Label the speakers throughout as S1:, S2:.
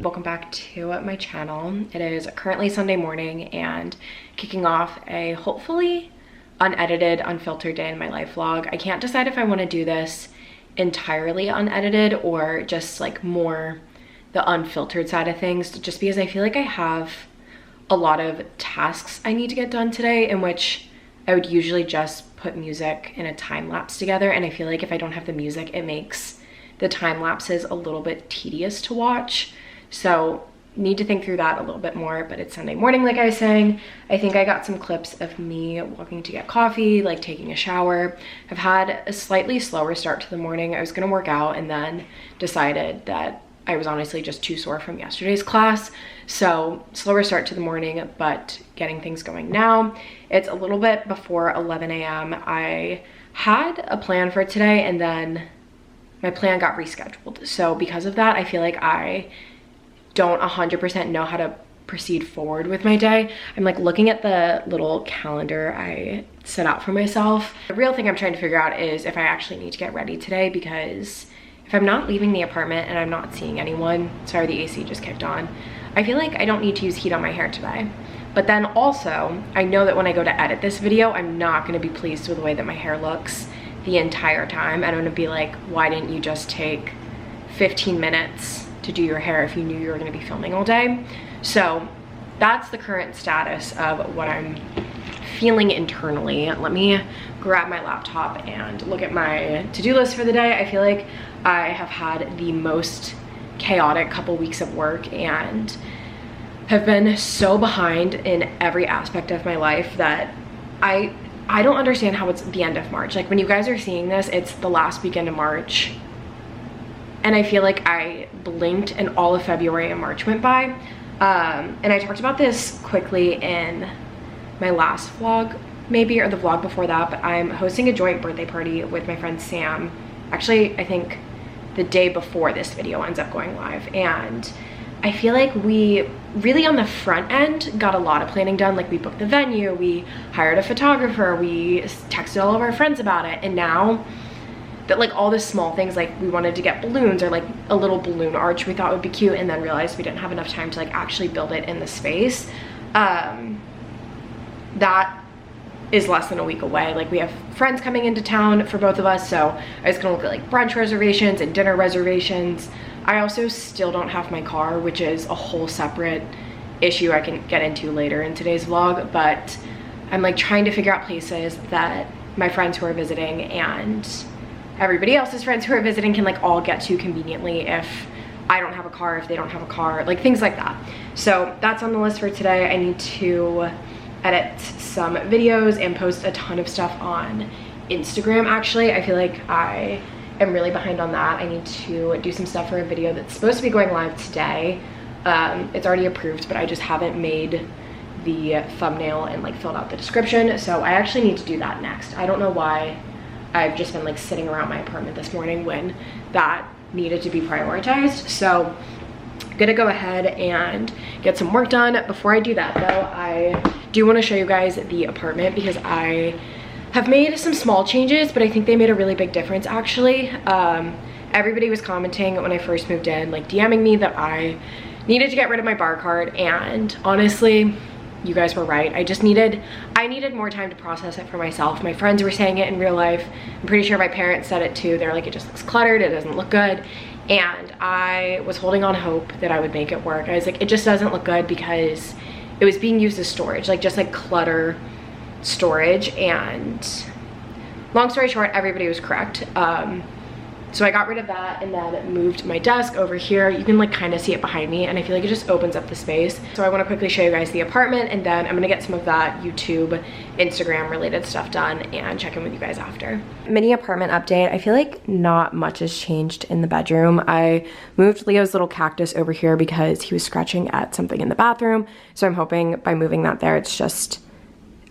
S1: Welcome back to my channel. It is currently Sunday morning and kicking off a hopefully unedited, unfiltered day in my life vlog. I can't decide if I want to do this entirely unedited or just like more the unfiltered side of things, just because I feel like I have a lot of tasks I need to get done today, in which I would usually just put music in a time lapse together, and I feel like if I don't have the music, it makes the time lapses a little bit tedious to watch. So need to think through that a little bit more, but it's Sunday morning, like I was saying. I think I got some clips of me walking to get coffee, like taking a shower. I've had a slightly slower start to the morning. I was gonna work out and then decided that I was honestly just too sore from yesterday's class. So slower start to the morning, but getting things going now. It's a little bit before 11 a.m. I had a plan for today and then my plan got rescheduled. So because of that, I feel like I don't 100% know how to proceed forward with my day. I'm like looking at the little calendar I set out for myself. The real thing I'm trying to figure out is if I actually need to get ready today, because if I'm not leaving the apartment and I'm not seeing anyone, sorry, the AC just kicked on, I feel like I don't need to use heat on my hair today. But then also, I know that when I go to edit this video, I'm not gonna be pleased with the way that my hair looks the entire time. And I'm gonna be like, why didn't you just take 15 minutes to do your hair if you knew you were gonna be filming all day? So that's the current status of what I'm feeling internally. Let me grab my laptop and look at my to-do list for the day. I feel like I have had the most chaotic couple weeks of work and have been so behind in every aspect of my life that I don't understand how it's the end of March. Like when you guys are seeing this, it's the last weekend of March. And I feel like I blinked and all of February and March went by. And I talked about this quickly in my last vlog, maybe, or the vlog before that, but I'm hosting a joint birthday party with my friend Sam. Actually, I think the day before this video ends up going live. And I feel like we really on the front end got a lot of planning done. Like we booked the venue, we hired a photographer, we texted all of our friends about it. And now that like all the small things, like we wanted to get balloons or like a little balloon arch we thought would be cute, and then realized we didn't have enough time to like actually build it in the space. That is less than a week away. Like we have friends coming into town for both of us, so I was gonna look at like brunch reservations and dinner reservations. I also still don't have my car, which is a whole separate issue I can get into later in today's vlog, but I'm like trying to figure out places that my friends who are visiting and everybody else's friends who are visiting can like all get to conveniently if I don't have a car, if they don't have a car, like things like that. So that's on the list for today. I need to edit some videos and post a ton of stuff on Instagram. Actually, I feel like I am really behind on that. I need to do some stuff for a video that's supposed to be going live today. It's already approved, but I just haven't made the thumbnail and like filled out the description. So I actually need to do that next. I don't know why I've just been like sitting around my apartment this morning when that needed to be prioritized. So I'm gonna go ahead and get some work done. Before I do that though, I do want to show you guys the apartment because I have made some small changes, but I think they made a really big difference actually. Everybody was commenting when I first moved in, like DMing me that I needed to get rid of my bar cart, and honestly, you guys were right. I needed more time to process it for myself. My friends were saying it in real life. I'm pretty sure my parents said it too. They're like, it just looks cluttered, it doesn't look good. And I was holding on hope that I would make it work. I was like, it just doesn't look good because it was being used as storage, like just like clutter storage. And long story short, everybody was correct. So I got rid of that and then moved my desk over here. You can like kind of see it behind me, and I feel like it just opens up the space. So I want to quickly show you guys the apartment, and then I'm gonna get some of that YouTube, Instagram related stuff done and check in with you guys after. Mini apartment update. I feel like not much has changed in the bedroom. I moved Leo's little cactus over here because he was scratching at something in the bathroom. So I'm hoping by moving that there, it's just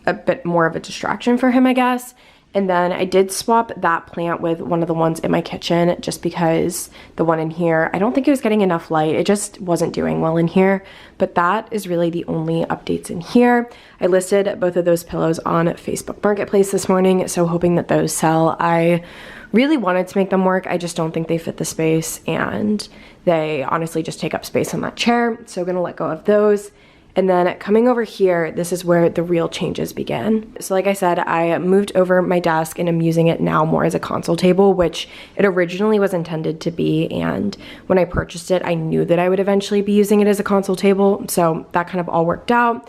S1: a bit more of a distraction for him, I guess. And then I did swap that plant with one of the ones in my kitchen just because the one in here, I don't think it was getting enough light. It just wasn't doing well in here. But that is really the only updates in here. I listed both of those pillows on Facebook Marketplace this morning, so hoping that those sell. I really wanted to make them work. I just don't think they fit the space, and they honestly just take up space on that chair. So I'm gonna let go of those. And then coming over here, this is where the real changes begin. So like I said, I moved over my desk and I'm using it now more as a console table, which it originally was intended to be. And when I purchased it, I knew that I would eventually be using it as a console table. So that kind of all worked out.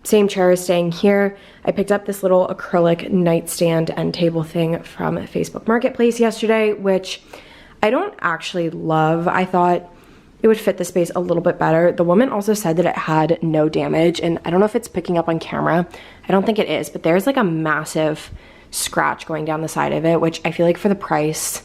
S1: Same chair is staying here. I picked up this little acrylic nightstand end table thing from Facebook Marketplace yesterday, which I don't actually love. I thought it would fit the space a little bit better. The woman also said that it had no damage, and I don't know if it's picking up on camera. I don't think it is, but there's like a massive scratch going down the side of it, which I feel like for the price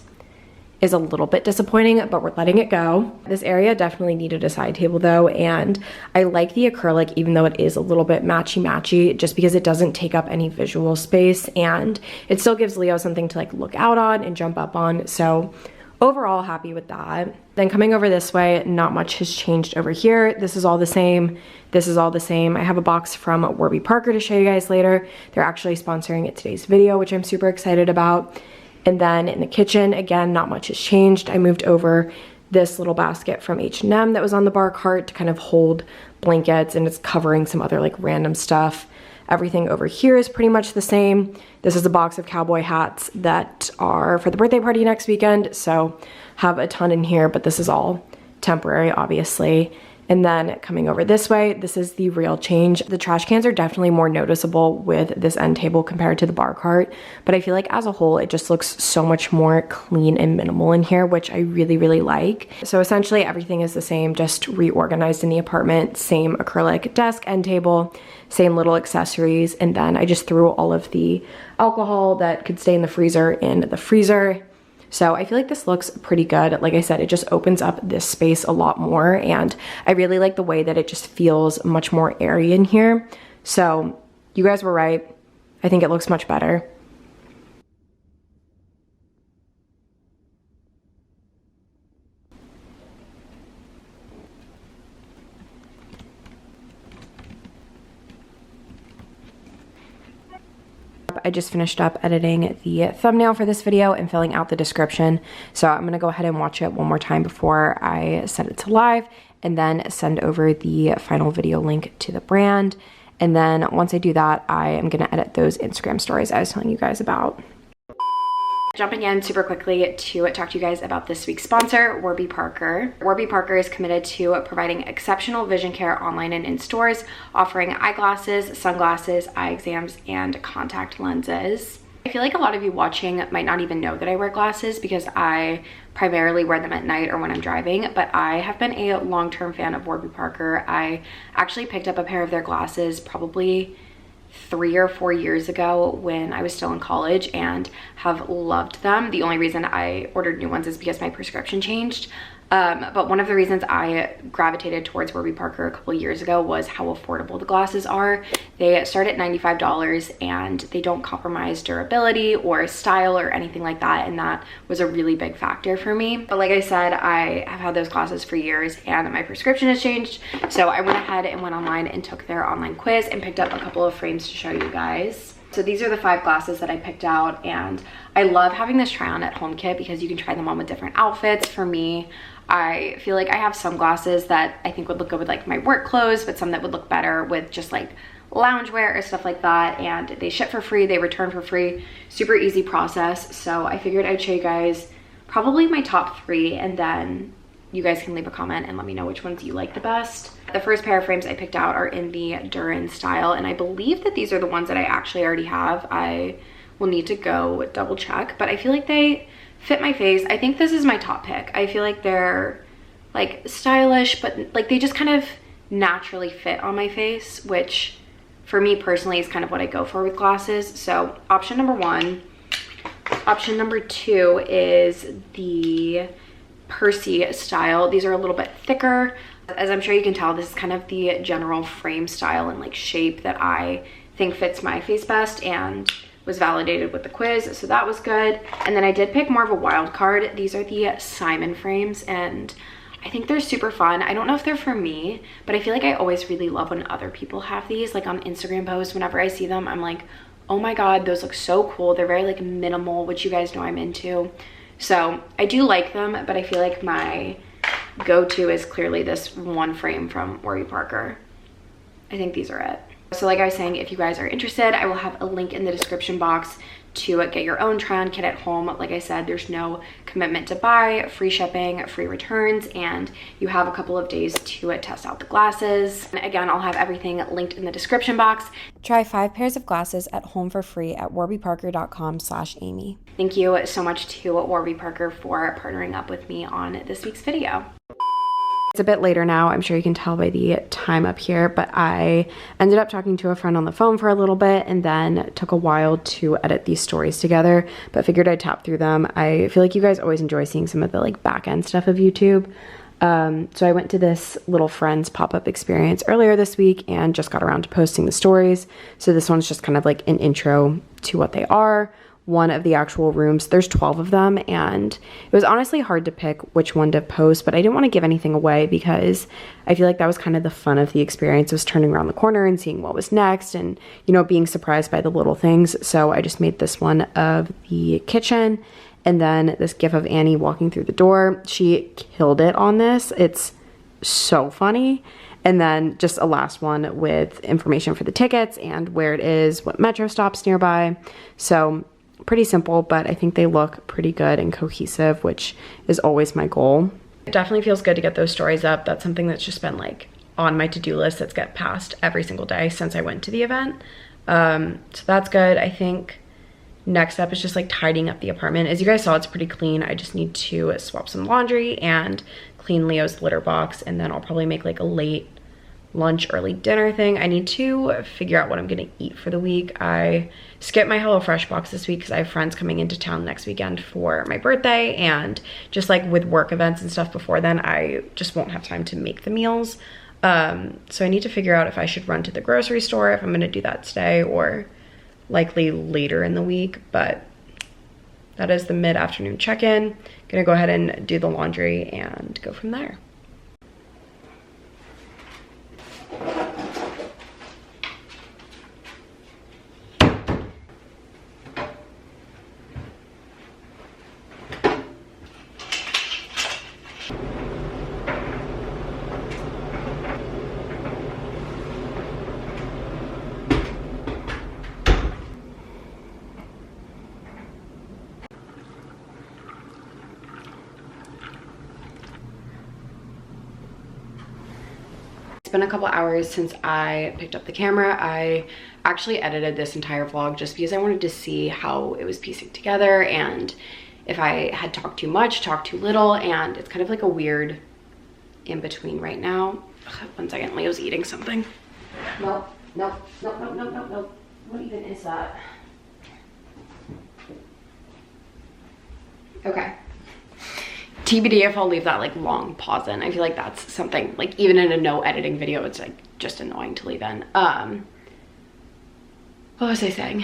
S1: is a little bit disappointing, but we're letting it go. This area definitely needed a side table though, and I like the acrylic even though it is a little bit matchy-matchy, just because it doesn't take up any visual space and it still gives Leo something to like look out on and jump up on. So overall, happy with that. Then coming over this way, not much has changed over here. This is all the same. This is all the same. I have a box from Warby Parker to show you guys later. They're actually sponsoring today's video, which I'm super excited about. And then in the kitchen, again, not much has changed. I moved over this little basket from H&M that was on the bar cart to kind of hold blankets, and it's covering some other like random stuff. Everything over here is pretty much the same. This is a box of cowboy hats that are for the birthday party next weekend, so have a ton in here, but this is all temporary, obviously. And then coming over this way, this is the real change. The trash cans are definitely more noticeable with this end table compared to the bar cart, but I feel like as a whole, it just looks so much more clean and minimal in here, which I really, really like. So essentially everything is the same, just reorganized in the apartment, same acrylic desk, end table, same little accessories, and then I just threw all of the alcohol that could stay in the freezer in the freezer. So I feel like this looks pretty good. Like I said, it just opens up this space a lot more, and I really like the way that it just feels much more airy in here. So you guys were right. I think it looks much better. I just finished up editing the thumbnail for this video and filling out the description. So I'm gonna go ahead and watch it one more time before I set it to live, and then send over the final video link to the brand. And then once I do that, I am gonna edit those Instagram stories I was telling you guys about. Jumping in super quickly to talk to you guys about this week's sponsor, Warby Parker. Warby Parker is committed to providing exceptional vision care online and in stores, offering eyeglasses, sunglasses, eye exams, and contact lenses. I feel like a lot of you watching might not even know that I wear glasses because I primarily wear them at night or when I'm driving, but I have been a long-term fan of Warby Parker. I actually picked up a pair of their glasses probably 3 or 4 years ago when I was still in college and have loved them. The only reason I ordered new ones is because my prescription changed. But one of the reasons I gravitated towards Warby Parker a couple years ago was how affordable the glasses are. They start at $95 and they don't compromise durability or style or anything like that, and that was a really big factor for me. But like I said, I have had those glasses for years and my prescription has changed, so I went ahead and went online and took their online quiz and picked up a couple of frames to show you guys. So these are the 5 glasses that I picked out, and I love having this try on at home kit because you can try them on with different outfits. For me, I feel like I have some glasses that I think would look good with like my work clothes, but some that would look better with just like loungewear or stuff like that. And they ship for free, they return for free, super easy process. So I figured I'd show you guys probably my top 3, and then you guys can leave a comment and let me know which ones you like the best. The first pair of frames I picked out are in the Duran style, and I believe that these are the ones that I actually already have. I will need to go double check, but I feel like they fit my face. I think this is my top pick. I feel like they're like stylish, but like they just kind of naturally fit on my face, which for me personally is kind of what I go for with glasses. So option number 1. Option number 2 is the Percy style. These are a little bit thicker. As I'm sure you can tell, this is kind of the general frame style and like shape that I think fits my face best and was validated with the quiz, so that was good. And then I did pick more of a wild card. These are the Simon frames, and I think they're super fun. I don't know if they're for me, but I feel like I always really love when other people have these, like on Instagram posts. Whenever I see them, I'm like, oh my god, those look so cool. They're very like minimal, which you guys know I'm into. So I do like them, but I feel like my go-to is clearly this one frame from Warby Parker. I think these are it. So like I was saying, if you guys are interested, I will have a link in the description box to get your own try-on kit at home. Like I said, there's no commitment to buy, free shipping, free returns, and you have a couple of days to test out the glasses. And again, I'll have everything linked in the description box.
S2: Try 5 pairs of glasses at home for free at warbyparker.com/Amy.
S1: Thank you so much to Warby Parker for partnering up with me on this week's video. It's a bit later now, I'm sure you can tell by the time up here, but I ended up talking to a friend on the phone for a little bit and then took a while to edit these stories together, but figured I'd tap through them. I feel like you guys always enjoy seeing some of the like back end stuff of YouTube. So I went to this little friend's pop-up experience earlier this week and just got around to posting the stories. So this one's just kind of like an intro to what they are. One of the actual rooms, there's 12 of them, and it was honestly hard to pick which one to post, but I didn't want to give anything away because I feel like that was kind of the fun of the experience, was turning around the corner and seeing what was next and, you know, being surprised by the little things. So I just made this one of the kitchen, and then this gif of Annie walking through the door. She killed it on this. It's so funny. And then just a last one with information for the tickets and where it is, what metro stops nearby. So pretty simple, but I think they look pretty good and cohesive, which is always my goal. It definitely feels good to get those stories up. That's something that's just been like on my to-do list that's get passed every single day since I went to the event. So that's good. I think next up is just like tidying up the apartment. As you guys saw, it's pretty clean. I just need to swap some laundry and clean Leo's litter box, and then I'll probably make like a late lunch, early dinner thing. I need to figure out what I'm gonna eat for the week. I skipped my HelloFresh box this week because I have friends coming into town next weekend for my birthday, and just like with work events and stuff before then, I just won't have time to make the meals. So I need to figure out if I should run to the grocery store, if I'm gonna do that today or likely later in the week. But that is the mid-afternoon check-in. Gonna go ahead and do the laundry and go from there. It's been a couple hours since I picked up the camera. I actually edited this entire vlog just because I wanted to see how it was piecing together and if I had talked too much, talked too little, and it's kind of like a weird in between right now. Ugh, 1 second, Leo's eating something. Nope, nope, nope, nope, nope, nope, nope. What even is that? Okay. TBD if I'll leave that like long pause in. I feel like that's something like even in a no editing video, it's like just annoying to leave in. What was I saying?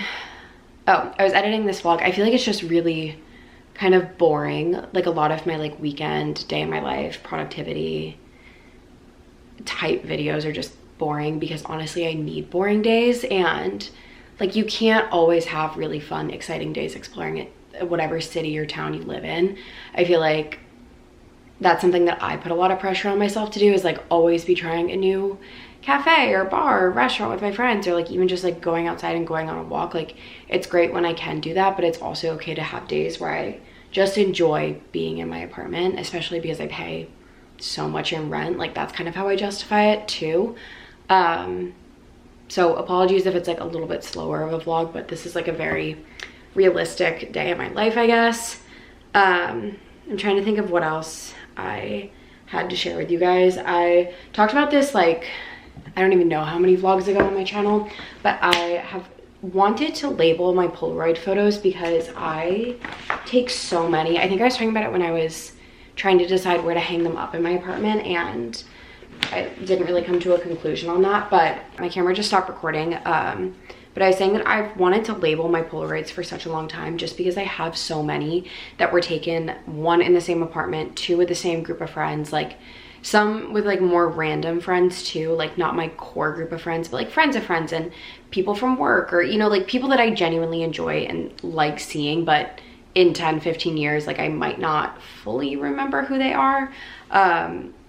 S1: Oh, I was editing this vlog. I feel like it's just really kind of boring. Like a lot of my like weekend, day in my life, productivity type videos are just boring because honestly I need boring days, and like you can't always have really fun, exciting days exploring it, whatever city or town you live in. I feel like that's something that I put a lot of pressure on myself to do, is like always be trying a new cafe or bar or restaurant with my friends, or like even just like going outside and going on a walk. Like it's great when I can do that, but it's also okay to have days where I just enjoy being in my apartment, especially because I pay so much in rent. Like that's kind of how I justify it too. So apologies if it's like a little bit slower of a vlog, but this is like a very realistic day of my life, I guess. I'm trying to think of what else I had to share with you guys. I talked about this like, I don't even know how many vlogs ago on my channel, but I have wanted to label my Polaroid photos because I take so many. I think I was talking about it when I was trying to decide where to hang them up in my apartment, and I didn't really come to a conclusion on that, but my camera just stopped recording. But but I was saying that I've wanted to label my Polaroids for such a long time just because I have so many that were taken, 1 in the same apartment, 2 with the same group of friends, like some with like more random friends too, like not my core group of friends, but like friends of friends and people from work, or you know, like people that I genuinely enjoy and like seeing, but in 10-15 years, like I might not fully remember who they are.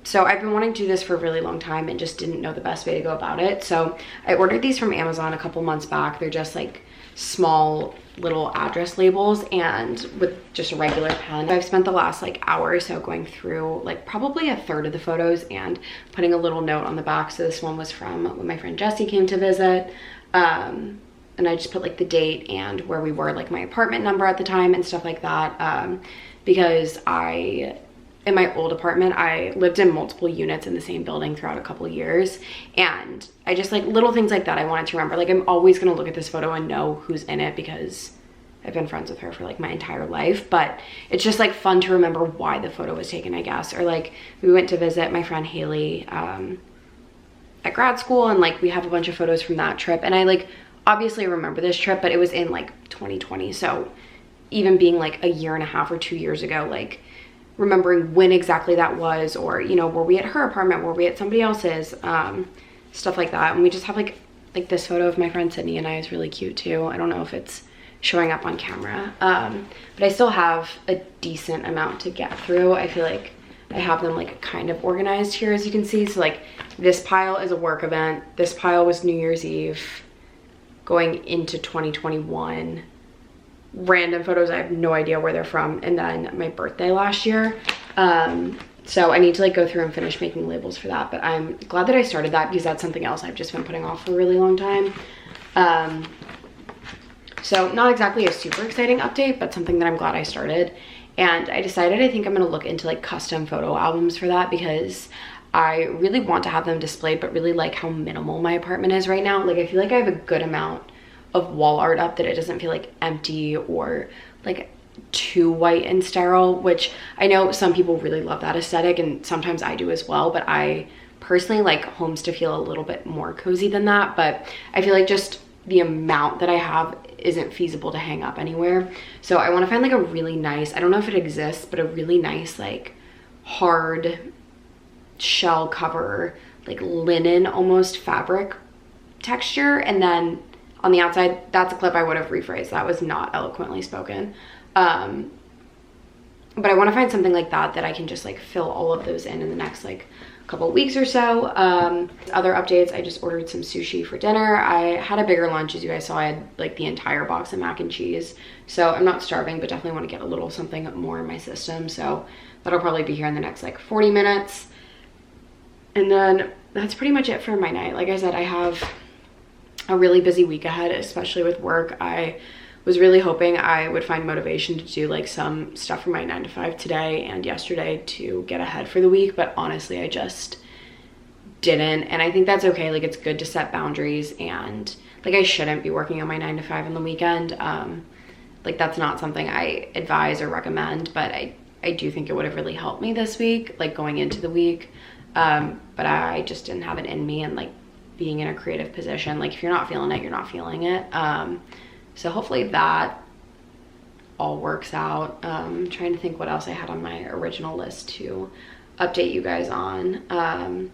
S1: So I've been wanting to do this for a really long time and just didn't know the best way to go about it. So I ordered these from Amazon a couple months back. They're just like small little address labels and with just a regular pen. I've spent the last like hour or so going through like probably a third of the photos and putting a little note on the back. So this one was from when my friend Jessie came to visit. And I just put like the date and where we were, like my apartment number at the time and stuff like that. Because in my old apartment, I lived in multiple units in the same building throughout a couple of years. And I just like little things like that I wanted to remember. Like I'm always gonna look at this photo and know who's in it because I've been friends with her for like my entire life. But it's just like fun to remember why the photo was taken, I guess. Or like we went to visit my friend Haley at grad school, and like we have a bunch of photos from that trip. And I like obviously remember this trip, but it was in like 2020. So even being like a year and a half or 2 years ago, like remembering when exactly that was, or you know, were we at her apartment, were we at somebody else's, stuff like that. And we just have like this photo of my friend Sydney and I is really cute too. I don't know if it's showing up on camera, but I still have a decent amount to get through. I feel like I have them like kind of organized here, as you can see. So like this pile is a work event, this pile was New Year's Eve going into 2021, random photos I have no idea where they're from, and then my birthday last year. So I need to like go through and finish making labels for that, but I'm glad that I started that because that's something else I've just been putting off for a really long time. So not exactly a super exciting update, but something that I'm glad I started. And I decided I think I'm gonna look into like custom photo albums for that because I really want to have them displayed, but really like how minimal my apartment is right now. Like I feel like I have a good amount of wall art up that it doesn't feel like empty or like too white and sterile, which I know some people really love that aesthetic and sometimes I do as well, but I personally like homes to feel a little bit more cozy than that. But I feel like just the amount that I have isn't feasible to hang up anywhere. So I want to find like a really nice, I don't know if it exists, but a really nice like hard shell cover, like linen almost fabric texture. And then on the outside, that's a clip I would have rephrased. That was not eloquently spoken. But I want to find something like that that I can just like fill all of those in the next like couple weeks or so. Other updates, I just ordered some sushi for dinner. I had a bigger lunch, as you guys saw. I had like the entire box of mac and cheese. So I'm not starving, but definitely want to get a little something more in my system. So that'll probably be here in the next like 40 minutes. And then that's pretty much it for my night. Like I said, I have a really busy week ahead, especially with work. I was really hoping I would find motivation to do like some stuff for my 9 to 5 today and yesterday to get ahead for the week, but honestly I just didn't. And I think that's okay. Like it's good to set boundaries, and like I shouldn't be working on my 9 to 5 on the weekend. Like that's not something I advise or recommend, but I do think it would have really helped me this week, like going into the week. But I just didn't have it in me, and like being in a creative position, like if you're not feeling it, you're not feeling it. So hopefully that all works out. I'm trying to think what else I had on my original list to update you guys on. I'm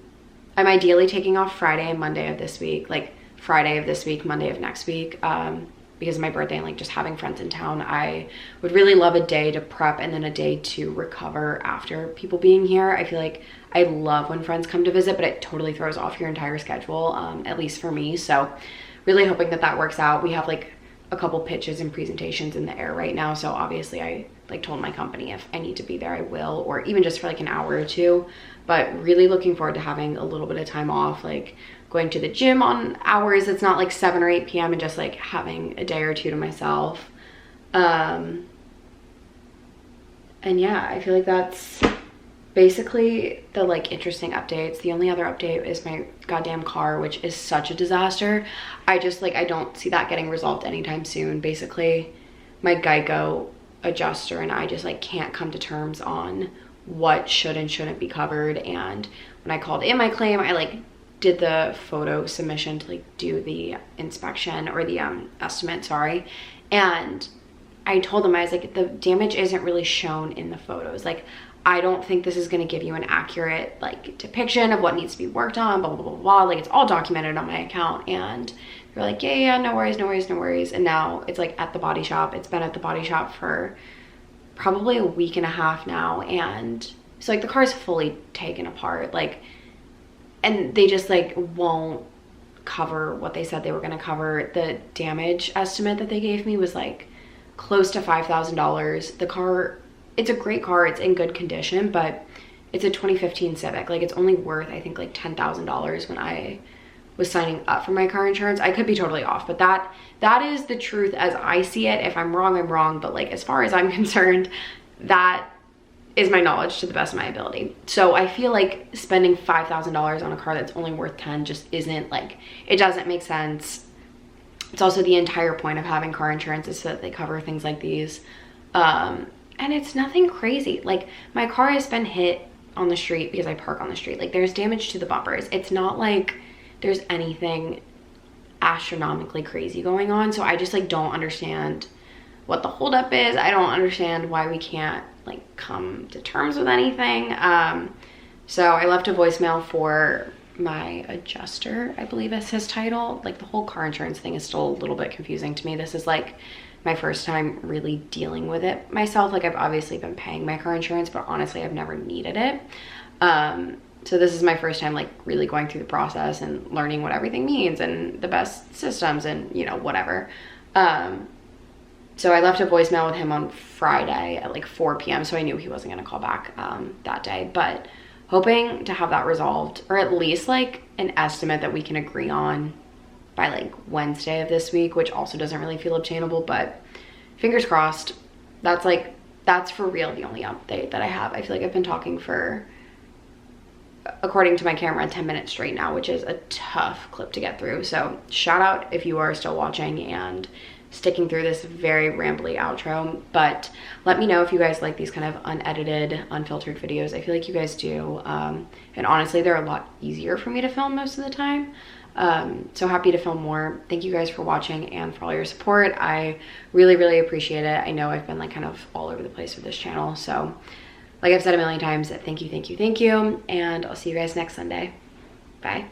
S1: ideally taking off Friday and Monday of this week, like Friday of this week, Monday of next week, because of my birthday and like just having friends in town. I would really love a day to prep and then a day to recover after people being here. I feel like I love when friends come to visit, but it totally throws off your entire schedule, at least for me. So really hoping that that works out. We have like a couple pitches and presentations in the air right now, so obviously I like told my company if I need to be there I will, or even just for like an hour or two. But really looking forward to having a little bit of time off, like going to the gym on hours it's not like 7 or 8 p.m. and just like having a day or two to myself. And yeah, I feel like that's basically the like interesting updates. The only other update is my goddamn car, which is such a disaster. I just like, I don't see that getting resolved anytime soon. Basically my Geico adjuster and I just like can't come to terms on what should and shouldn't be covered. And when I called in my claim, I like did the photo submission to like do the inspection or the estimate, sorry. And I told them, I was like, the damage isn't really shown in the photos. Like, I don't think this is going to give you an accurate like depiction of what needs to be worked on, blah, blah, blah, blah. Like, it's all documented on my account. And they're like, yeah, no worries, no worries, no worries. And now it's like at the body shop. It's been at the body shop for probably a week and a half now. And so like the car is fully taken apart, like, and they just like won't cover what they said they were going to cover. The damage estimate that they gave me was like close to $5,000. The car, it's a great car, it's in good condition, but it's a 2015 Civic. Like, it's only worth, I think, like $10,000 when I was signing up for my car insurance. I could be totally off, but that is the truth as I see it. If I'm wrong, I'm wrong, but like, as far as I'm concerned, that is my knowledge to the best of my ability. So I feel like spending $5,000 on a car that's only worth 10 just isn't, like, it doesn't make sense. It's also the entire point of having car insurance is so that they cover things like these. And it's nothing crazy. Like, my car has been hit on the street because I park on the street. Like, there's damage to the bumpers. It's not like there's anything astronomically crazy going on. So I just like don't understand what the holdup is. I don't understand why we can't like come to terms with anything. So I left a voicemail for my adjuster, I believe is his title. Like, the whole car insurance thing is still a little bit confusing to me. This is like my first time really dealing with it myself. Like, I've obviously been paying my car insurance, but honestly, I've never needed it. So this is my first time like really going through the process and learning what everything means and the best systems and, you know, whatever. So I left a voicemail with him on Friday at like 4 p.m. So I knew he wasn't going to call back that day, but hoping to have that resolved, or at least like an estimate that we can agree on by like Wednesday of this week, which also doesn't really feel obtainable, but fingers crossed. That's for real the only update that I have. I feel like I've been talking for, according to my camera, 10 minutes straight now, which is a tough clip to get through. So shout out if you are still watching and sticking through this very rambly outro. But let me know if you guys like these kind of unedited, unfiltered videos. I feel like you guys do. And honestly, they're a lot easier for me to film most of the time. So happy to film more. Thank you guys for watching and for all your support. I really, really appreciate it. I know I've been like kind of all over the place with this channel. So like I've said a million times, thank you, thank you, thank you. And I'll see you guys next Sunday. Bye.